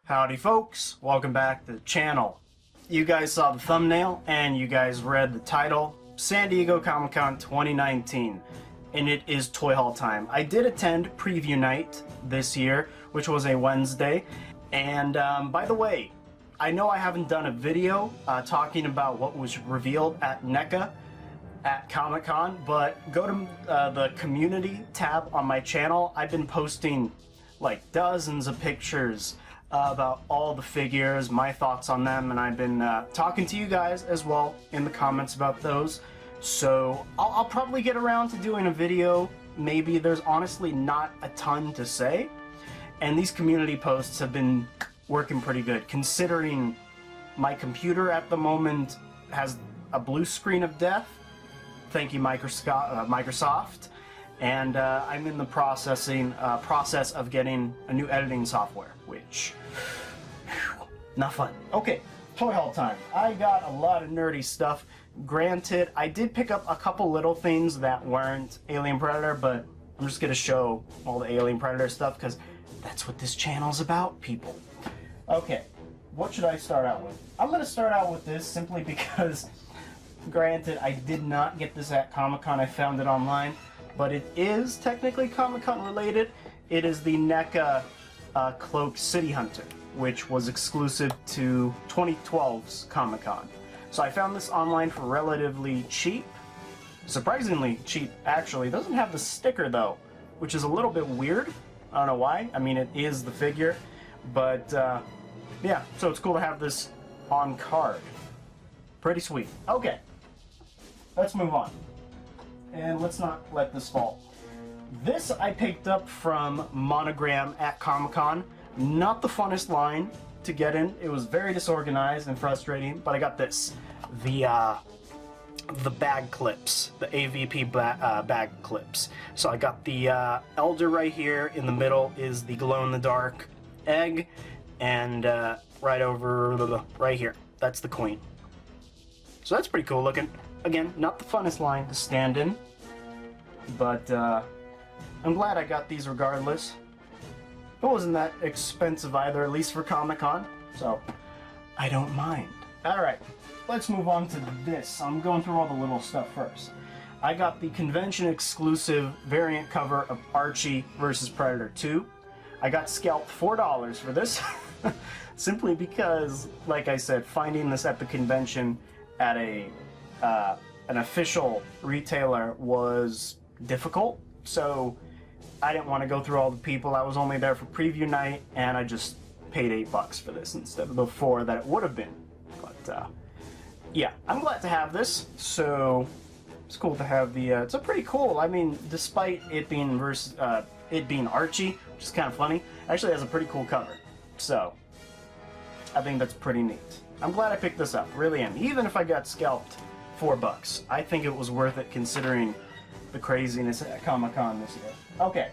Howdy folks, welcome back to the channel. You guys saw the thumbnail and you guys read the title, San Diego Comic-Con 2019, and it is toy haul time. I did attend preview night this year, which was a Wednesday, and by the way, I know I haven't done a video talking about what was revealed at NECA at Comic-Con, but go to the community tab on my channel. I've been posting like dozens of pictures about all the figures, my thoughts on them, and I've been talking to you guys as well in the comments about those. So I'll probably get around to doing a video. Maybe there's honestly not a ton to say, and these community posts have been working pretty good considering my computer at the moment has a blue screen of death. Thank you, Microsoft. And I'm in the process of getting a new editing software, which, not fun. Okay, toy haul time. I got a lot of nerdy stuff. Granted, I did pick up a couple little things that weren't Alien Predator, but I'm just going to show all the Alien Predator stuff because that's what this channel's about, people. Okay, what should I start out with? I'm going to start out with this simply because, granted, I did not get this at Comic-Con. I found it online. But it is technically Comic-Con related. It is the NECA Cloaked City Hunter, which was exclusive to 2012's Comic-Con. So I found this online for relatively cheap. Surprisingly cheap, actually. It doesn't have the sticker, though, which is a little bit weird. I don't know why. I mean, it is the figure. But, yeah, so it's cool to have this on card. Pretty sweet. Okay, let's move on. And let's not let this fall. This I picked up from Monogram at Comic-Con. Not the funnest line to get in. It was very disorganized and frustrating, but I got this. The bag clips. The AVP bag clips. So I got the Elder right here. In the middle is the glow-in-the-dark egg. And right over, right here, that's the Queen. So that's pretty cool looking. Again, not the funnest line to stand in, but I'm glad I got these regardless. It wasn't that expensive either, at least for Comic-Con, so I don't mind. Alright, let's move on to this. I'm going through all the little stuff first. I got the convention exclusive variant cover of Archie vs. Predator 2. I got scalped $4 for this, simply because, like I said, finding this at the convention at an official retailer was difficult, so I didn't want to go through all the people. I was only there for preview night, and I just paid $8 for this instead of the $4 that it would have been. But yeah, I'm glad to have this. So it's cool to have the. It's a pretty cool. I mean, despite it being Archie, which is kind of funny, it actually has a pretty cool cover. So I think that's pretty neat. I'm glad I picked this up. Really am. Even if I got scalped $4, I think it was worth it considering the craziness at Comic-Con this year. Okay,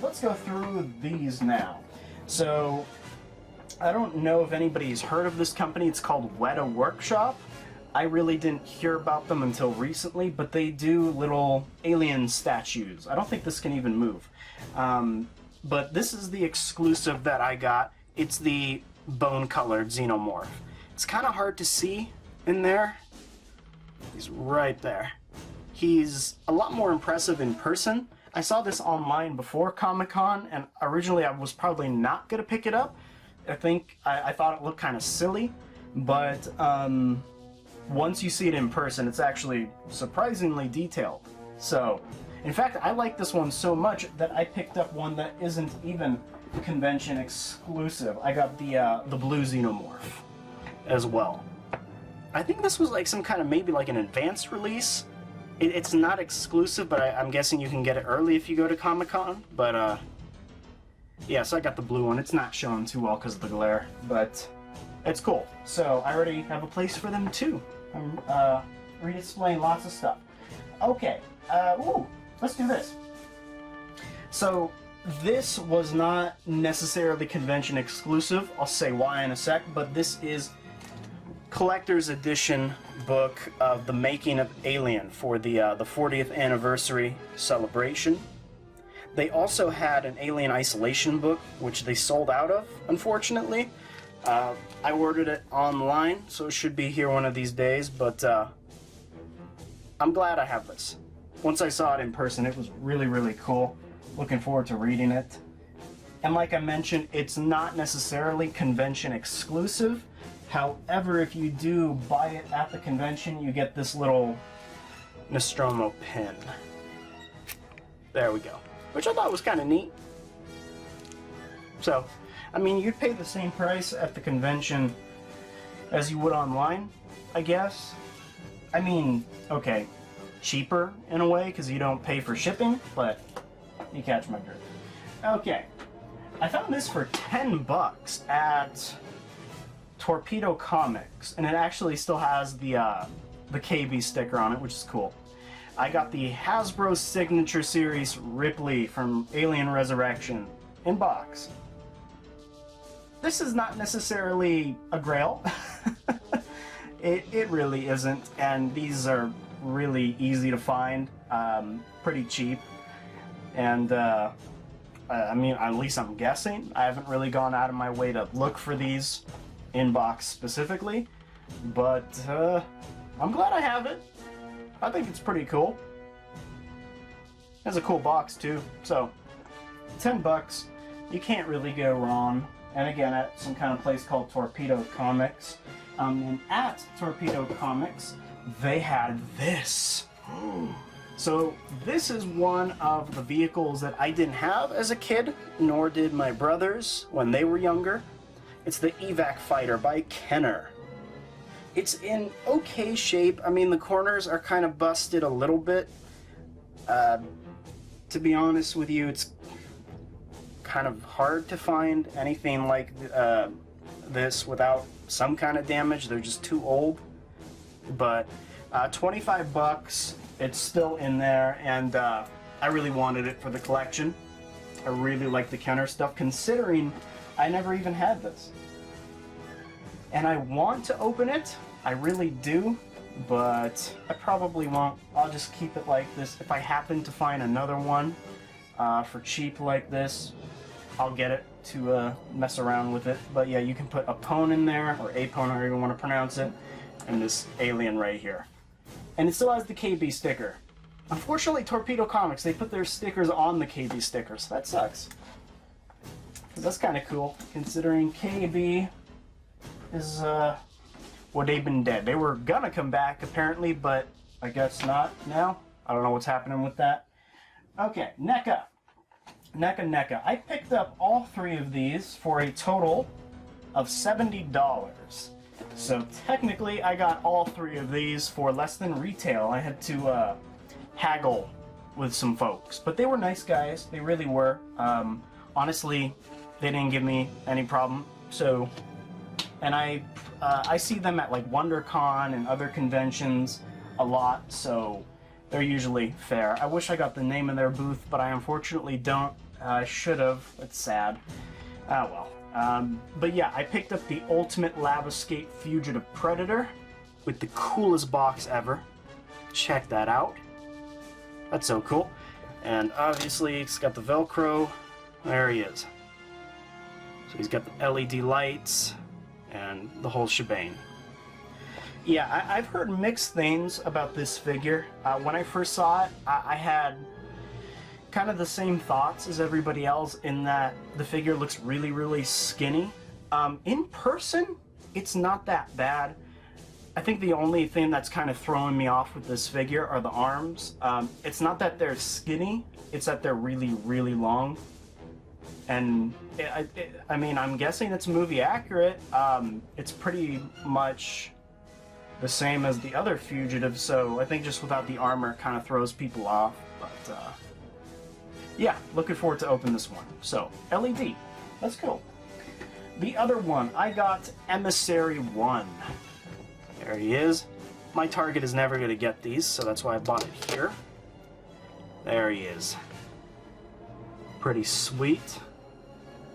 let's go through these now. So, I don't know if anybody's heard of this company. It's called Weta Workshop. I really didn't hear about them until recently, but they do little alien statues. I don't think this can even move. But this is the exclusive that I got. It's the bone-colored Xenomorph. It's kind of hard to see in there. He's right there. He's a lot more impressive in person. I saw this online before Comic-Con, and originally I was probably not going to pick it up. I thought it looked kind of silly, but once you see it in person, it's actually surprisingly detailed. So, in fact, I like this one so much that I picked up one that isn't even convention exclusive. I got the blue Xenomorph as well. I think this was like some kind of maybe like an advanced release. It's not exclusive, but I'm guessing you can get it early if you go to Comic-Con. But yeah, so I got the blue one. It's not showing too well because of the glare, but it's cool. So I already have a place for them too. I'm redisplaying lots of stuff. Okay, let's do this. So this was not necessarily convention exclusive. I'll say why in a sec, but this is collector's edition book of the making of Alien for the 40th anniversary celebration. They also had an Alien Isolation book, which they sold out of, unfortunately. I ordered it online, so it should be here one of these days, but I'm glad I have this. Once I saw it in person, it was really, really cool. Looking forward to reading it. And like I mentioned, it's not necessarily convention exclusive. However, if you do buy it at the convention, you get this little Nostromo pin. There we go. Which I thought was kind of neat. So, I mean, you'd pay the same price at the convention as you would online, I guess. I mean, okay, cheaper in a way because you don't pay for shipping, but you catch my drift. Okay, I found this for $10 at Torpedo Comics, and it actually still has the KB sticker on it, which is cool. I got the Hasbro Signature Series Ripley from Alien Resurrection in box. This is not necessarily a grail. It really isn't, and these are really easy to find, pretty cheap, and I mean, at least I'm guessing. I haven't really gone out of my way to look for these in box specifically, but I'm glad I have it. I think it's pretty cool. It has a cool box too, so $10, you can't really go wrong. And again, at some kind of place called Torpedo Comics. And at Torpedo Comics, they had this. So this is one of the vehicles that I didn't have as a kid, nor did my brothers when they were younger. It's the Evac Fighter by Kenner. It's in okay shape. I mean, the corners are kind of busted a little bit. To be honest with you, it's kind of hard to find anything like this without some kind of damage. They're just too old. But $25, it's still in there, and I really wanted it for the collection. I really like the Kenner stuff, considering I never even had this. And I want to open it, I really do, but I probably won't. I'll just keep it like this. If I happen to find another one for cheap like this, I'll get it to mess around with it. But yeah, you can put a pone in there, or a pone, however you want to pronounce it, and this alien right here. And it still has the KB sticker. Unfortunately, Torpedo Comics, they put their stickers on the KB sticker, so that sucks. 'Cause that's kind of cool, considering KB is, well, they've been dead. They were gonna come back, apparently, but I guess not now. I don't know what's happening with that. Okay, NECA. NECA. I picked up all three of these for a total of $70. So technically, I got all three of these for less than retail. I had to haggle with some folks, but they were nice guys. They really were. Honestly, they didn't give me any problem. So, and I see them at like WonderCon and other conventions a lot, so they're usually fair. I wish I got the name of their booth, but I unfortunately don't. I should have. It's sad. Ah well. But yeah, I picked up the Ultimate Lab Escape Fugitive Predator with the coolest box ever. Check that out. That's so cool. And obviously, it's got the Velcro. There he is. So he's got the LED lights and the whole shebang. Yeah, I've heard mixed things about this figure. When I first saw it, I had kind of the same thoughts as everybody else in that the figure looks really, really skinny. In person, it's not that bad. I think the only thing that's kind of throwing me off with this figure are the arms. It's not that they're skinny, it's that they're really, really long. And I mean, I'm guessing it's movie accurate. It's pretty much the same as the other Fugitive, so I think just without the armor it kind of throws people off. But yeah, looking forward to open this one. So, LED, that's cool. The other one, I got Emissary 1. There he is. My target is never going to get these, so that's why I bought it here. There he is. Pretty sweet.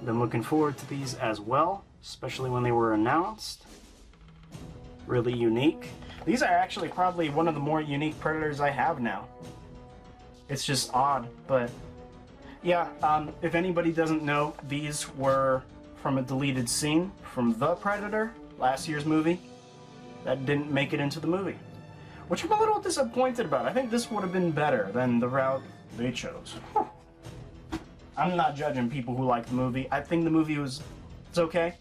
Been looking forward to these as well, especially when they were announced. Really unique. These are actually probably one of the more unique Predators I have now. It's just odd, but yeah, if anybody doesn't know, these were from a deleted scene from The Predator, last year's movie, that didn't make it into the movie. Which I'm a little disappointed about. I think this would have been better than the route they chose. I'm not judging people who like the movie. I think the movie it's okay.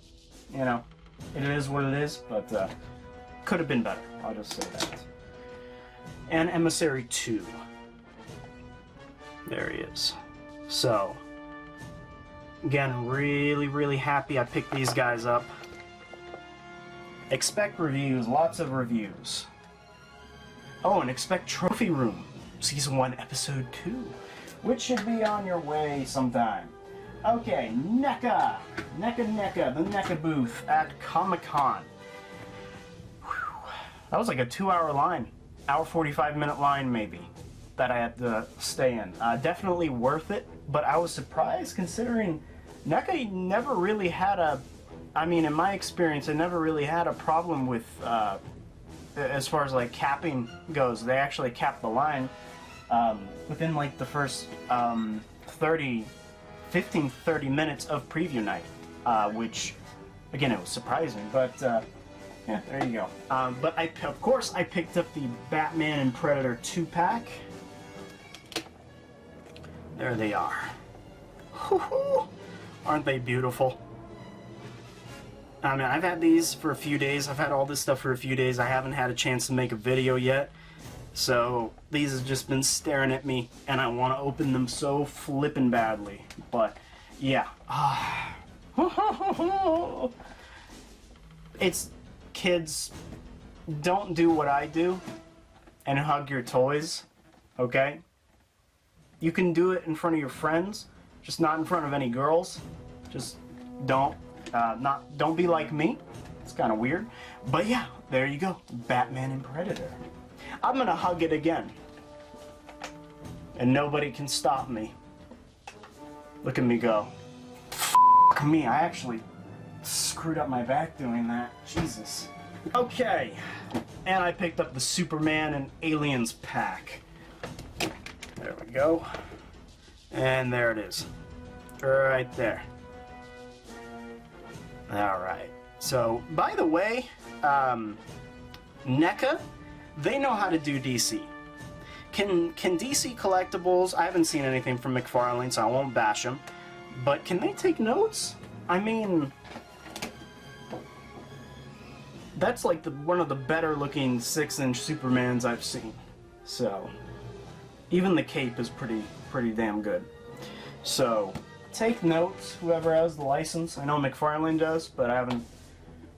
You know, it is what it is, but could have been better. I'll just say that. And Emissary 2. There he is. So, again, really happy I picked these guys up. Expect reviews, lots of reviews. Oh, and expect Trophy Room, Season 1, Episode 2, which should be on your way sometime. Okay, NECA, the NECA booth at Comic-Con. That was like a 2-hour line, hour 45-minute line maybe, that I had to stay in. Definitely worth it, but I was surprised considering NECA never really had a, I mean, in my experience, it never really had a problem with, as far as like capping goes. They actually capped the line within like the first 30 minutes of preview night, which, again, it was surprising, but yeah, there you go. But of course, I picked up the Batman and Predator 2-pack. There they are. Woo-hoo! Aren't they beautiful? I mean, I've had these for a few days. I've had all this stuff for a few days. I haven't had a chance to make a video yet. So, these have just been staring at me, and I want to open them so flippin' badly. But, yeah. It's, kids, don't do what I do and hug your toys, okay? You can do it in front of your friends, just not in front of any girls. Just don't. Don't be like me. It's kind of weird. But yeah, there you go. Batman and Predator. I'm gonna hug it again. And nobody can stop me. Look at me go. F me, I actually screwed up my back doing that. Jesus. Okay. And I picked up the Superman and Aliens pack. There we go. And there it is. Right there. Alright, so, by the way, NECA, they know how to do DC. Can DC Collectibles, I haven't seen anything from McFarlane, so I won't bash them, but can they take notes? I mean, that's like one of the better looking 6-inch Supermans I've seen. So, even the cape is pretty damn good. So, take notes, whoever has the license. I know McFarlane does, but I haven't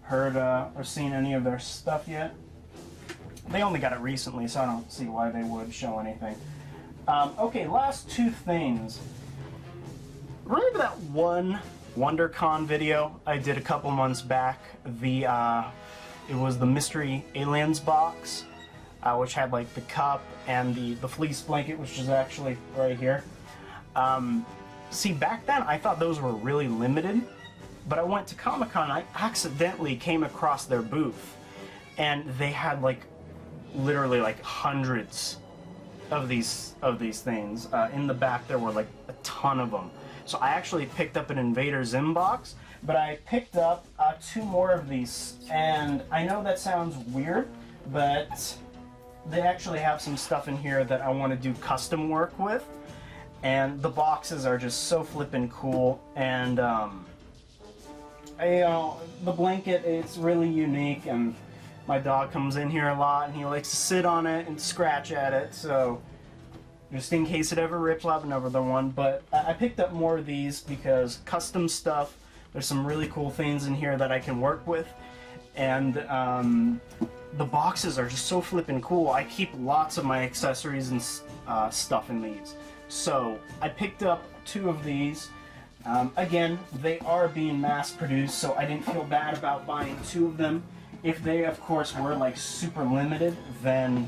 heard or seen any of their stuff yet. They only got it recently, so I don't see why they would show anything. Okay, last two things. Remember that one WonderCon video I did a couple months back? It was the Mystery Aliens box, which had like the cup and the fleece blanket, which is actually right here. See, back then, I thought those were really limited, but I went to Comic-Con, I accidentally came across their booth, and they had, like, literally, like, hundreds of these things. In the back, there were, like, a ton of them. So I actually picked up an Invader Zim box, but I picked up 2 more of these, and I know that sounds weird, but they actually have some stuff in here that I want to do custom work with. And the boxes are just so flippin' cool, and the blanket, it's really unique, and my dog comes in here a lot, and he likes to sit on it and scratch at it, so just in case it ever rips, I'll have another one. But I picked up more of these because custom stuff, there's some really cool things in here that I can work with, and the boxes are just so flippin' cool. I keep lots of my accessories and stuff in these. So, I picked up 2 of these. Again, they are being mass-produced, so I didn't feel bad about buying 2 of them. If they, of course, were, like, super limited, then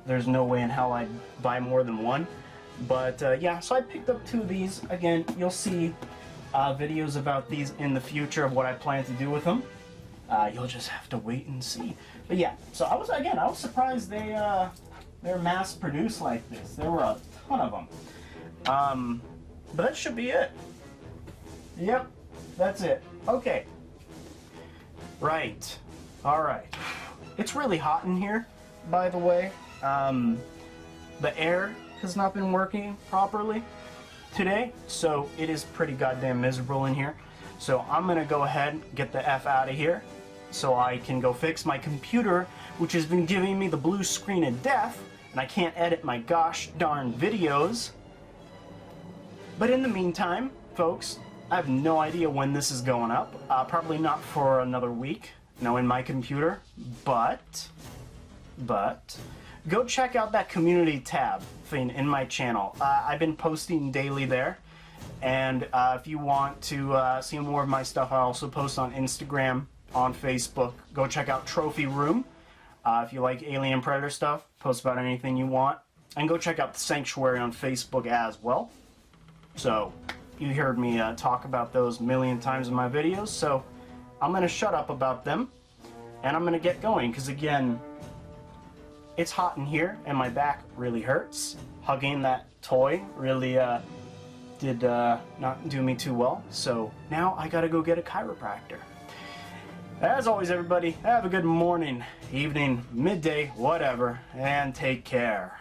there's no way in hell I'd buy more than 1. But, yeah, so I picked up 2 of these. Again, you'll see videos about these in the future of what I plan to do with them. You'll just have to wait and see. But, yeah, so I was surprised they're mass-produced like this. There were a ton of them. But that should be it. Yep, that's it. Okay. Right. Alright. It's really hot in here, by the way. The air has not been working properly today, so it is pretty goddamn miserable in here. So I'm gonna go ahead and get the F out of here so I can go fix my computer, which has been giving me the blue screen of death, and I can't edit my gosh darn videos. But in the meantime, folks, I have no idea when this is going up. Probably not for another week, knowing my computer, but go check out that community tab thing in my channel. I've been posting daily there, and if you want to see more of my stuff, I also post on Instagram, on Facebook. Go check out Trophy Room. If you like Alien Predator stuff, post about anything you want. And go check out the Sanctuary on Facebook as well. So, you heard me talk about those a million times in my videos, so I'm going to shut up about them, and I'm going to get going, because again, it's hot in here, and my back really hurts. Hugging that toy really did not do me too well, so now I gotta go get a chiropractor. As always, everybody, have a good morning, evening, midday, whatever, and take care.